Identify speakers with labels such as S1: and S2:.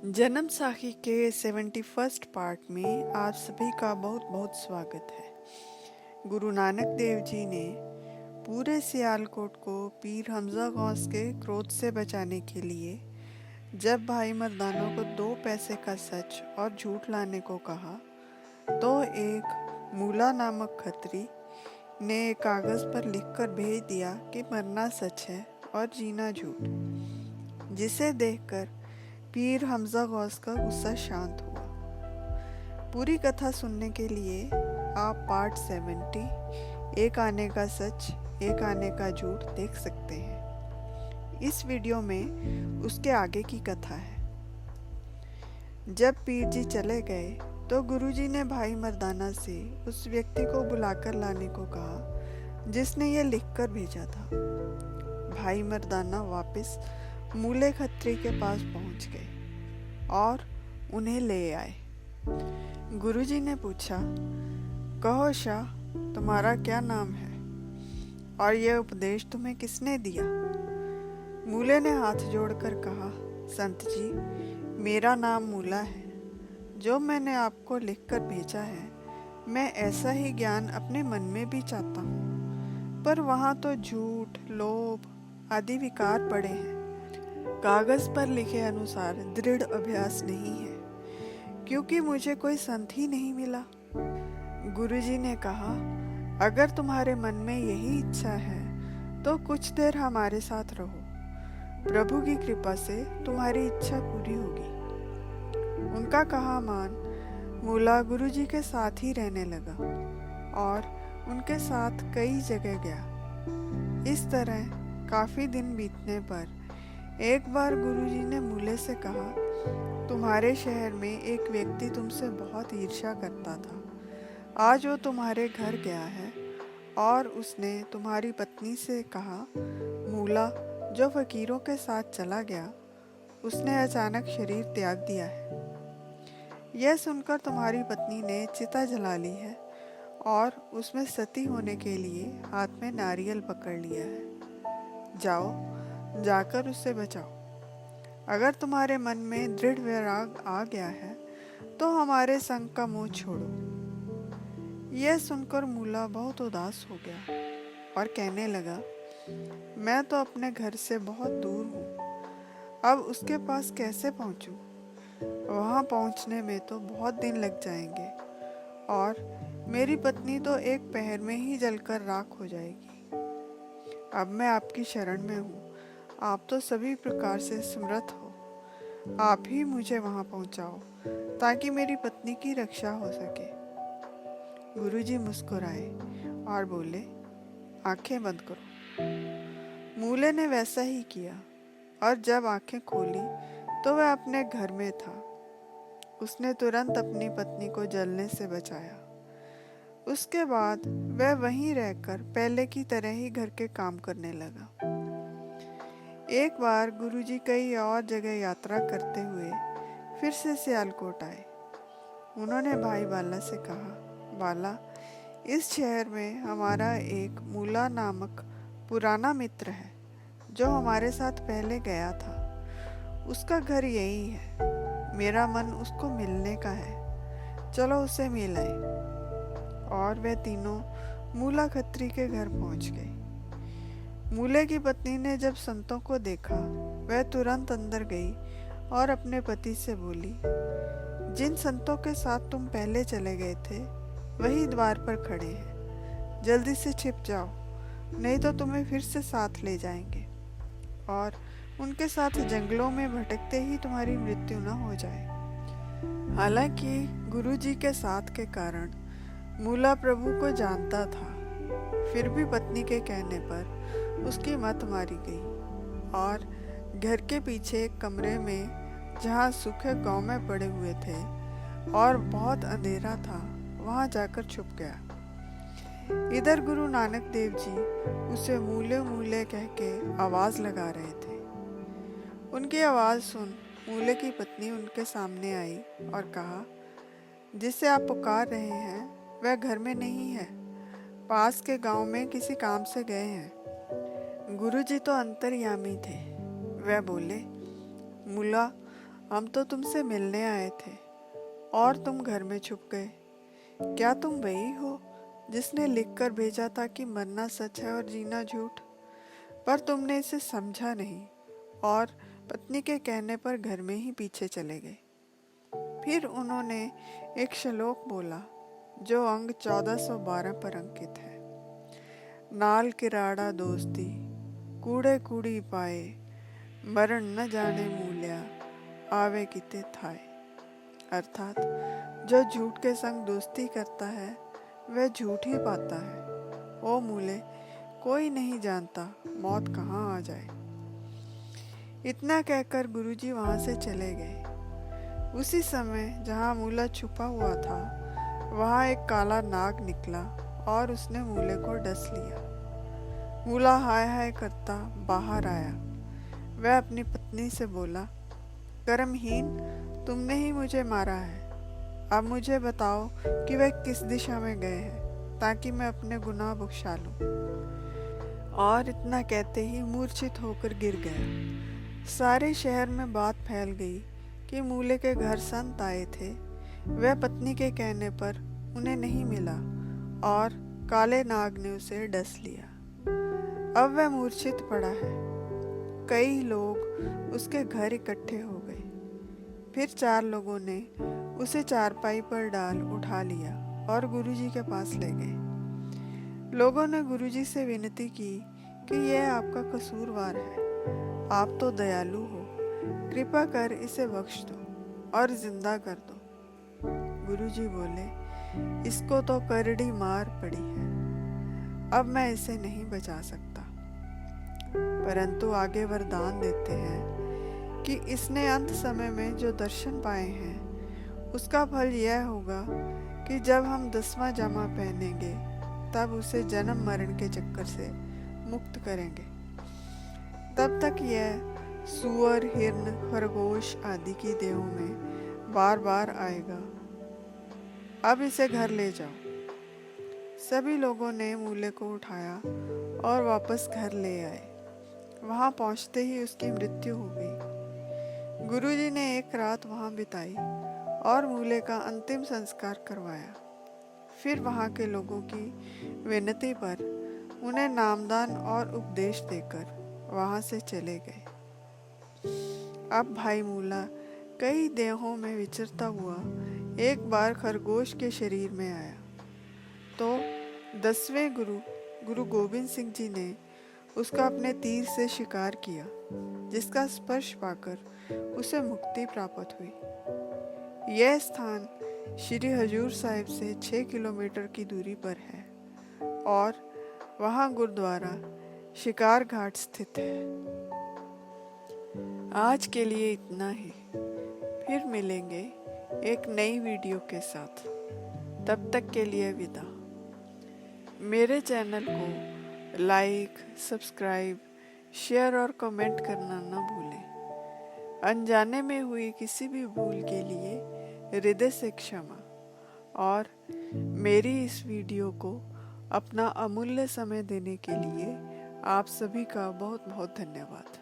S1: जन्म साखी के 71st पार्ट में आप सभी का बहुत बहुत स्वागत है। गुरु नानक देव जी ने पूरे सियालकोट को पीर हमजा गौस के क्रोध से बचाने के लिए जब भाई मर्दाना को 2 पैसे का सच और झूठ लाने को कहा तो एक मूला नामक खत्री ने एक कागज पर लिखकर भेज दिया कि मरना सच है और जीना झूठ, जिसे देखकर पीर हमजा गौस का गुस्सा शांत हुआ। पूरी कथा सुनने के लिए आप पार्ट 70 एक आने का सच एक आने का झूठ देख सकते हैं। इस वीडियो में उसके आगे की कथा है। जब पीर जी चले गए तो गुरुजी ने भाई मर्दाना से उस व्यक्ति को बुलाकर लाने को कहा जिसने ये लिखकर भेजा था। भाई मर्दाना वापस मूले खत्री के पास पहुंच गए और उन्हें ले आए। गुरुजी ने पूछा, कहो शाह, तुम्हारा क्या नाम है और यह उपदेश तुम्हें किसने दिया? मूले ने हाथ जोड़कर कहा, संत जी, मेरा नाम मूला है। जो मैंने आपको लिखकर भेजा है, मैं ऐसा ही ज्ञान अपने मन में भी चाहता हूँ, पर वहाँ तो झूठ, लोभ आदि विकार पड़े हैं। कागज पर लिखे अनुसार दृढ़ अभ्यास नहीं है, क्योंकि मुझे कोई संत ही नहीं मिला। गुरुजी ने कहा, अगर तुम्हारे मन में यही इच्छा है तो कुछ देर हमारे साथ रहो। प्रभु की कृपा से तुम्हारी इच्छा पूरी होगी। उनका कहा मान मूला गुरुजी के साथ ही रहने लगा और उनके साथ कई जगह गया। इस तरह काफी दिन बीतने पर एक बार गुरुजी ने मूले से कहा, तुम्हारे शहर में एक व्यक्ति तुमसे बहुत ईर्ष्या करता था। आज वो तुम्हारे घर गया है और उसने तुम्हारी पत्नी से कहा, मूला जो फकीरों के साथ चला गया, उसने अचानक शरीर त्याग दिया है। यह सुनकर तुम्हारी पत्नी ने चिता जला ली है और उसमें सती होने के लिए हाथ में नारियल पकड़ लिया है। जाओ, जाकर उससे बचाओ। अगर तुम्हारे मन में दृढ़ वैराग आ गया है तो हमारे संग का मोह छोड़ो। यह सुनकर मूला बहुत उदास हो गया और कहने लगा, मैं तो अपने घर से बहुत दूर हूँ, अब उसके पास कैसे पहुँचूँ? वहाँ पहुँचने में तो बहुत दिन लग जाएंगे और मेरी पत्नी तो एक पहर में ही जलकर राख हो जाएगी। अब मैं आपकी शरण में हूँ, आप तो सभी प्रकार से समर्थ हो, आप ही मुझे वहां पहुंचाओ ताकि मेरी पत्नी की रक्षा हो सके। गुरुजी मुस्कुराए और बोले, आंखें बंद करो। मूले ने वैसा ही किया और जब आंखें खोली तो वह अपने घर में था। उसने तुरंत अपनी पत्नी को जलने से बचाया। उसके बाद वह वहीं रहकर पहले की तरह ही घर के काम करने लगा। एक बार गुरुजी कई और जगह यात्रा करते हुए फिर से सियालकोट आए। उन्होंने भाई बाला से कहा, बाला, इस शहर में हमारा एक मूला नामक पुराना मित्र है जो हमारे साथ पहले गया था। उसका घर यही है। मेरा मन उसको मिलने का है, चलो उसे मिल आए। और वे तीनों मूला खत्री के घर पहुंच गए। मूले की पत्नी ने जब संतों को देखा, वह तुरंत अंदर गई और अपने पति से बोली, जिन संतों के साथ तुम पहले चले गए थे वही द्वार पर खड़े हैं, जल्दी से छिप जाओ, नहीं तो तुम्हें फिर से साथ ले जाएंगे और उनके साथ जंगलों में भटकते ही तुम्हारी मृत्यु न हो जाए। हालांकि गुरुजी के साथ के कारण मूला प्रभु को जानता था, फिर भी पत्नी के कहने पर उसकी मत मारी गई और घर के पीछे एक कमरे में, जहाँ सूखे गांव में पड़े हुए थे और बहुत अंधेरा था, वहां जाकर छुप गया। इधर गुरु नानक देव जी उसे मूले मूले कह के आवाज लगा रहे थे। उनकी आवाज सुन मूले की पत्नी उनके सामने आई और कहा, जिसे आप पुकार रहे हैं वह घर में नहीं है, पास के गांव में किसी काम से गए हैं। गुरुजी तो अंतर्यामी थे। वह बोले, मूला, हम तो तुमसे मिलने आए थे और तुम घर में छुप गए। क्या तुम वही हो जिसने लिखकर भेजा था कि मरना सच है और जीना झूठ? पर तुमने इसे समझा नहीं और पत्नी के कहने पर घर में ही पीछे चले गए। फिर उन्होंने एक श्लोक बोला जो अंग 1412 पर अंकित है। नाल किराड़ा दोस्ती कूड़े कूड़ी पाए, मरण न जाने मूल्या आवे किते थाए। अर्थात जो झूठ के संग दोस्ती करता है वह झूठ ही पाता है। ओ मूले, कोई नहीं जानता मौत कहाँ आ जाए। इतना कहकर गुरुजी वहाँ से चले गए। उसी समय जहाँ मूला छुपा हुआ था वहाँ एक काला नाग निकला और उसने मूले को डस लिया। मूला हाय हाय करता बाहर आया। वह अपनी पत्नी से बोला, कर्महीन, तुमने ही मुझे मारा है। अब मुझे बताओ कि वह किस दिशा में गए हैं ताकि मैं अपने गुनाह बख्शा लूं। और इतना कहते ही मूर्छित होकर गिर गया। सारे शहर में बात फैल गई कि मूले के घर संत आए थे। वह पत्नी के कहने पर उन्हें नहीं मिला और काले नाग ने उसे डस लिया। अब वह मूर्छित पड़ा है। कई लोग उसके घर इकट्ठे हो गए। फिर 4 लोगों ने उसे चारपाई पर डाल उठा लिया और गुरुजी के पास ले गए। लोगों ने गुरुजी से विनती की कि यह आपका कसूरवार है। आप तो दयालु हो, कृपा कर इसे बख्श दो और जिंदा कर दो। गुरुजी बोले, इसको तो करड़ी मार पड़ी है, अब मैं इसे नहीं बचा सकता। परंतु आगे वरदान देते हैं कि इसने अंत समय में जो दर्शन पाए हैं उसका फल यह होगा कि जब हम 10वां जामा पहनेंगे तब उसे जन्म मरण के चक्कर से मुक्त करेंगे। तब तक यह सूअर, हिरन, खरगोश आदि की देहों में बार बार आएगा। अब इसे घर ले जाओ। सभी लोगों ने मूले को उठाया और वापस घर ले आए। वहां पहुंचते ही उसकी मृत्यु हो गई। गुरुजी ने एक रात वहां बिताई और मूले का अंतिम संस्कार करवाया। फिर वहां के लोगों की विनती पर उन्हें नामदान और उपदेश देकर वहां से चले गए। अब भाई मूला कई देहों में विचरता हुआ एक बार खरगोश के शरीर में आया तो 10वें गुरु गोबिंद सिंह जी ने उसका अपने तीर से शिकार किया, जिसका स्पर्श पाकर उसे मुक्ति प्राप्त हुई। यह स्थान श्री हजूर साहिब से 6 किलोमीटर की दूरी पर है और वहाँ गुरुद्वारा शिकार घाट स्थित है। आज के लिए इतना ही। फिर मिलेंगे एक नई वीडियो के साथ। तब तक के लिए विदा। मेरे चैनल को लाइक, सब्सक्राइब, शेयर और कमेंट करना न भूलें। अनजाने में हुई किसी भी भूल के लिए हृदय से क्षमा। और मेरी इस वीडियो को अपना अमूल्य समय देने के लिए आप सभी का बहुत बहुत धन्यवाद।